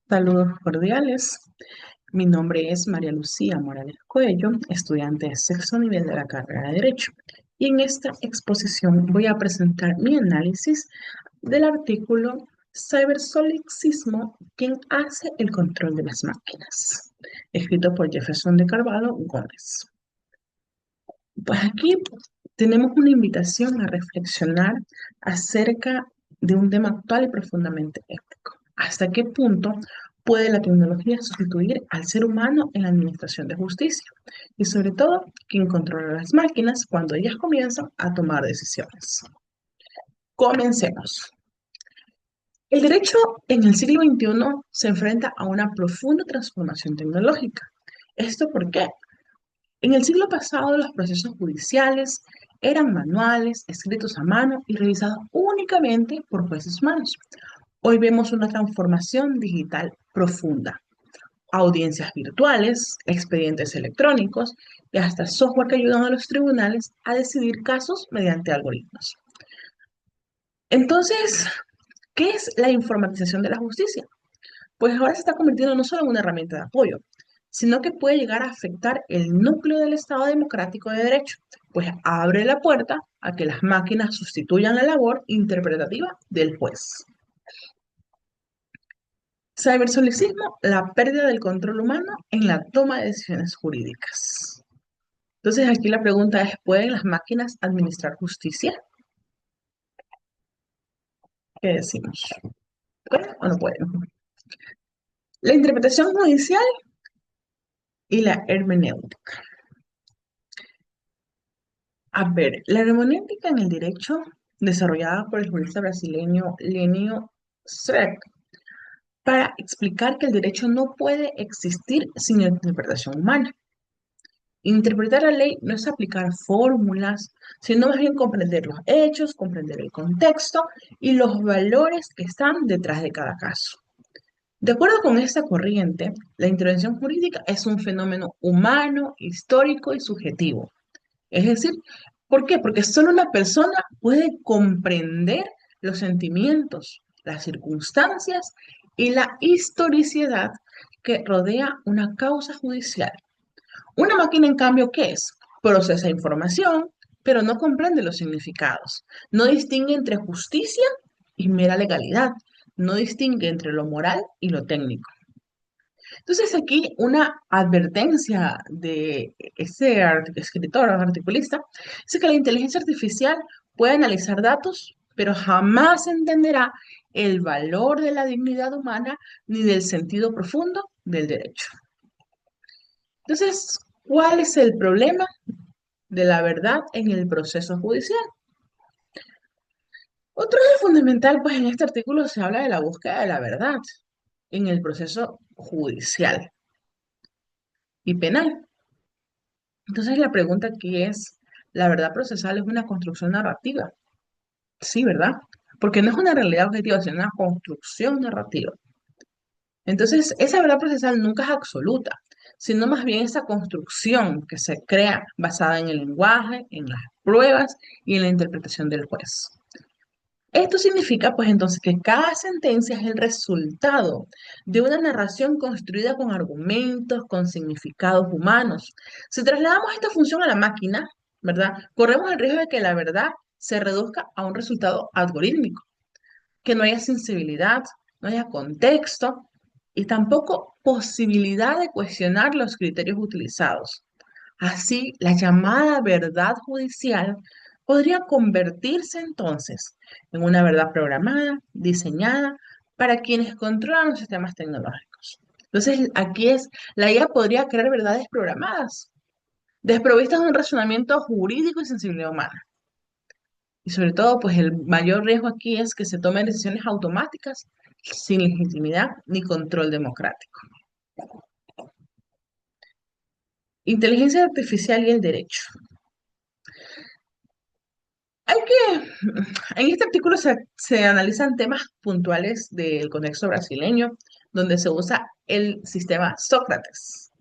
Saludos cordiales. Mi nombre es María Lucía Morales Coello, estudiante de sexto nivel de la carrera de Derecho. Y en esta exposición voy a presentar mi análisis del artículo Cibersolipsismo, ¿quién hace el control de las máquinas?, escrito por Jefferson de Carvalho Gómez. Pues aquí tenemos una invitación a reflexionar acerca de un tema actual y profundamente ético. ¿Hasta qué punto puede la tecnología sustituir al ser humano en la administración de justicia? Y sobre todo, ¿quién controla las máquinas cuando ellas comienzan a tomar decisiones? Comencemos. El derecho en el siglo XXI se enfrenta a una profunda transformación tecnológica. ¿Esto por qué? En el siglo pasado, los procesos judiciales eran manuales, escritos a mano y revisados únicamente por jueces humanos. Hoy vemos una transformación digital profunda. Audiencias virtuales, expedientes electrónicos y hasta software que ayudan a los tribunales a decidir casos mediante algoritmos. Entonces, ¿qué es la informatización de la justicia? Pues ahora se está convirtiendo no solo en una herramienta de apoyo, sino que puede llegar a afectar el núcleo del Estado democrático de derecho, pues abre la puerta a que las máquinas sustituyan la labor interpretativa del juez. Cibersolicismo, la pérdida del control humano en la toma de decisiones jurídicas. Entonces aquí la pregunta es, ¿pueden las máquinas administrar justicia? ¿Qué decimos? ¿Pueden o no pueden? La interpretación judicial y la hermenéutica. A ver, la hermenéutica en el derecho, desarrollada por el jurista brasileño Lênio Streck, para explicar que el derecho no puede existir sin la interpretación humana. Interpretar la ley no es aplicar fórmulas, sino más bien comprender los hechos, comprender el contexto y los valores que están detrás de cada caso. De acuerdo con esta corriente, la intervención jurídica es un fenómeno humano, histórico y subjetivo. Es decir, ¿por qué? Porque solo una persona puede comprender los sentimientos, las circunstancias y la historicidad que rodea una causa judicial. Una máquina, en cambio, ¿qué es? Procesa información, pero no comprende los significados. No distingue entre justicia y mera legalidad. No distingue entre lo moral y lo técnico. Entonces aquí una advertencia de ese escritor o articulista dice que la inteligencia artificial puede analizar datos, pero jamás entenderá el valor de la dignidad humana ni del sentido profundo del derecho. Entonces, ¿cuál es el problema de la verdad en el proceso judicial? Otro eje fundamental, pues en este artículo se habla de la búsqueda de la verdad en el proceso judicial y penal. Entonces la pregunta aquí es, ¿la verdad procesal es una construcción narrativa? Sí, ¿verdad? Porque no es una realidad objetiva, sino una construcción narrativa. Entonces, esa verdad procesal nunca es absoluta, sino más bien esa construcción que se crea basada en el lenguaje, en las pruebas y en la interpretación del juez. Esto significa, pues entonces, que cada sentencia es el resultado de una narración construida con argumentos, con significados humanos. Si trasladamos esta función a la máquina, ¿verdad? Corremos el riesgo de que la verdad se reduzca a un resultado algorítmico, que no haya sensibilidad, no haya contexto y tampoco posibilidad de cuestionar los criterios utilizados. Así, la llamada verdad judicial podría convertirse entonces en una verdad programada, diseñada para quienes controlan los sistemas tecnológicos. Entonces, aquí es, la IA podría crear verdades programadas, desprovistas de un razonamiento jurídico y sensibilidad humana. Y sobre todo, pues el mayor riesgo aquí es que se tomen decisiones automáticas sin legitimidad ni control democrático. Inteligencia artificial y el derecho. Hay que, en este artículo se analizan temas puntuales del contexto brasileño, donde se usa el sistema Sócrates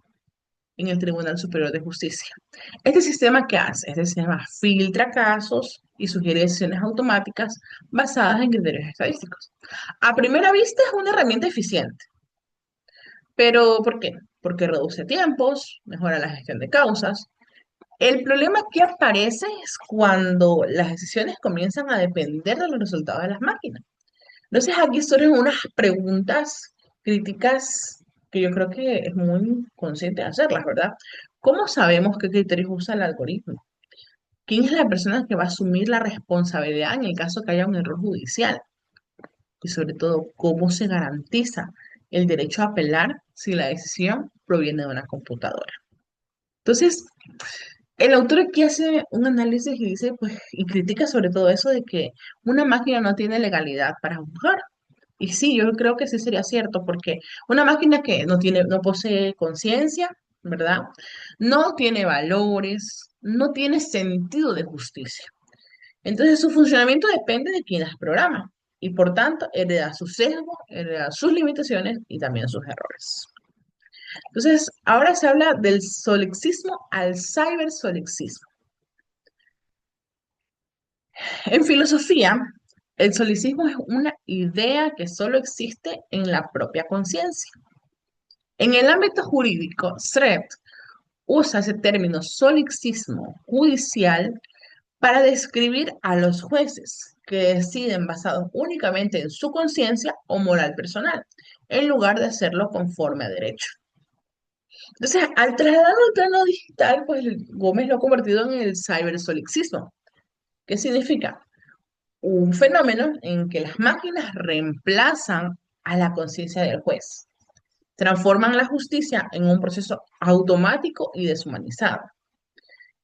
en el Tribunal Superior de Justicia. ¿Este sistema qué hace? Este sistema filtra casos y sugiere decisiones automáticas basadas en criterios estadísticos. A primera vista es una herramienta eficiente, Pero ¿por qué? Porque reduce tiempos, mejora la gestión de causas. El problema que aparece es cuando las decisiones comienzan a depender de los resultados de las máquinas. Entonces aquí surgen unas preguntas críticas que yo creo que es muy consciente de hacerlas, ¿verdad? ¿Cómo sabemos qué criterios usa el algoritmo? ¿Quién es la persona que va a asumir la responsabilidad en el caso que haya un error judicial? Y sobre todo, ¿cómo se garantiza el derecho a apelar si la decisión proviene de una computadora? Entonces, el autor aquí hace un análisis y dice, pues, y critica sobre todo eso de que una máquina no tiene legalidad para juzgar. Y sí, yo creo que sí sería cierto, porque una máquina que no tiene, no posee conciencia, ¿verdad? No tiene valores, no tiene sentido de justicia. Entonces su funcionamiento depende de quien las programa y por tanto hereda sus sesgos, hereda sus limitaciones y también sus errores. Entonces, ahora se habla del solipsismo al cibersolipsismo. En filosofía, el solicismo es una idea que solo existe en la propia conciencia. En el ámbito jurídico, SREP usa ese término solipsismo judicial para describir a los jueces que deciden basados únicamente en su conciencia o moral personal, en lugar de hacerlo conforme a derecho. Entonces, al trasladarlo al plano digital, pues Gómez lo ha convertido en el cibersolipsismo. ¿Qué significa? Un fenómeno en que las máquinas reemplazan a la conciencia del juez, transforman la justicia en un proceso automático y deshumanizado.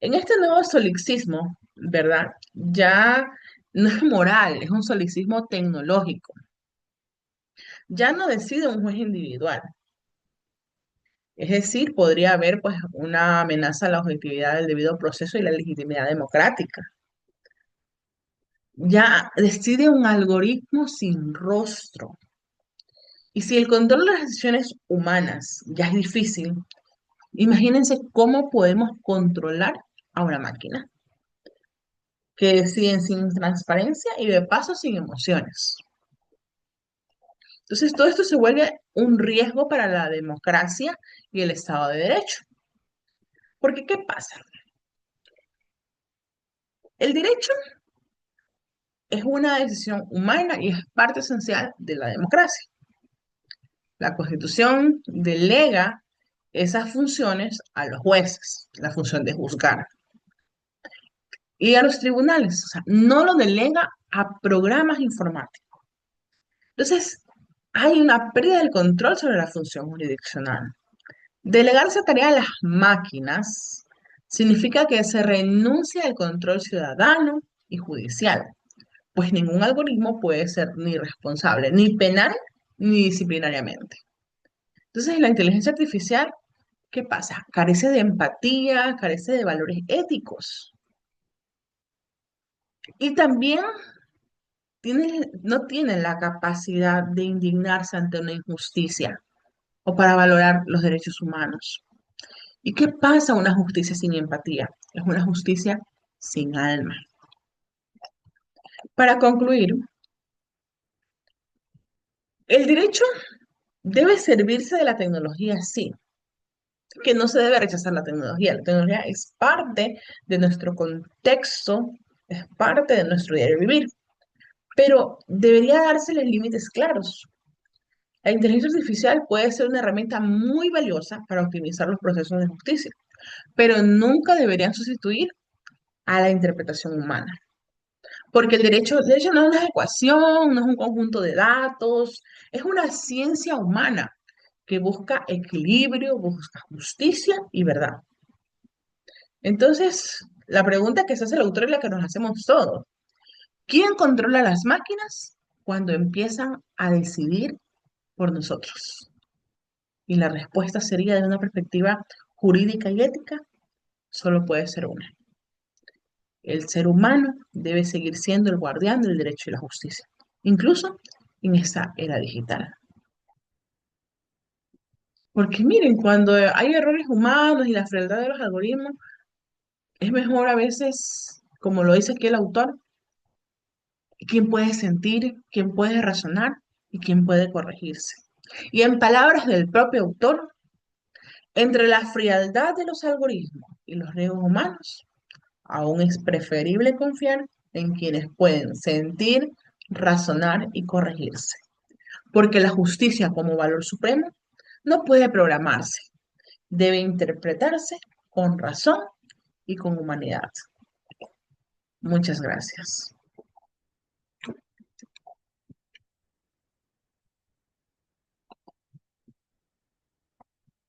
En este nuevo solipsismo, ¿verdad? Ya no es moral, es un solipsismo tecnológico. Ya no decide un juez individual. Es decir, podría haber pues una amenaza a la objetividad del debido proceso y la legitimidad democrática. Ya decide un algoritmo sin rostro. Y si el control de las decisiones humanas ya es difícil, imagínense cómo podemos controlar a una máquina que deciden sin transparencia y de paso sin emociones. Entonces, todo esto se vuelve un riesgo para la democracia y el Estado de Derecho. Porque, ¿qué pasa? El derecho es una decisión humana y es parte esencial de la democracia. La Constitución delega esas funciones a los jueces, la función de juzgar, y a los tribunales, o sea, no lo delega a programas informáticos. Entonces, hay una pérdida del control sobre la función jurisdiccional. Delegar esa tarea a las máquinas significa que se renuncia al control ciudadano y judicial, pues ningún algoritmo puede ser ni responsable, ni penal, ni disciplinariamente. Entonces, la inteligencia artificial, ¿qué pasa? Carece de empatía, carece de valores éticos y también no tiene la capacidad de indignarse ante una injusticia o para valorar los derechos humanos. ¿Y qué pasa una justicia sin empatía? Es una justicia sin alma. Para concluir, el derecho debe servirse de la tecnología, sí, que no se debe rechazar la tecnología. La tecnología es parte de nuestro contexto, es parte de nuestro diario vivir, pero debería dárseles límites claros. La inteligencia artificial puede ser una herramienta muy valiosa para optimizar los procesos de justicia, pero nunca deberían sustituir a la interpretación humana. Porque el derecho no es una ecuación, no es un conjunto de datos, es una ciencia humana que busca equilibrio, busca justicia y verdad. Entonces, la pregunta que se hace el autor es la que nos hacemos todos. ¿Quién controla las máquinas cuando empiezan a decidir por nosotros? Y la respuesta sería, de una perspectiva jurídica y ética, solo puede ser una. El ser humano debe seguir siendo el guardián del derecho y la justicia, incluso en esa era digital. Porque miren, cuando hay errores humanos y la frialdad de los algoritmos, es mejor a veces, como lo dice aquí el autor, quién puede sentir, quién puede razonar y quién puede corregirse. Y en palabras del propio autor, entre la frialdad de los algoritmos y los riesgos humanos, aún es preferible confiar en quienes pueden sentir, razonar y corregirse, porque la justicia como valor supremo no puede programarse, debe interpretarse con razón y con humanidad. Muchas gracias.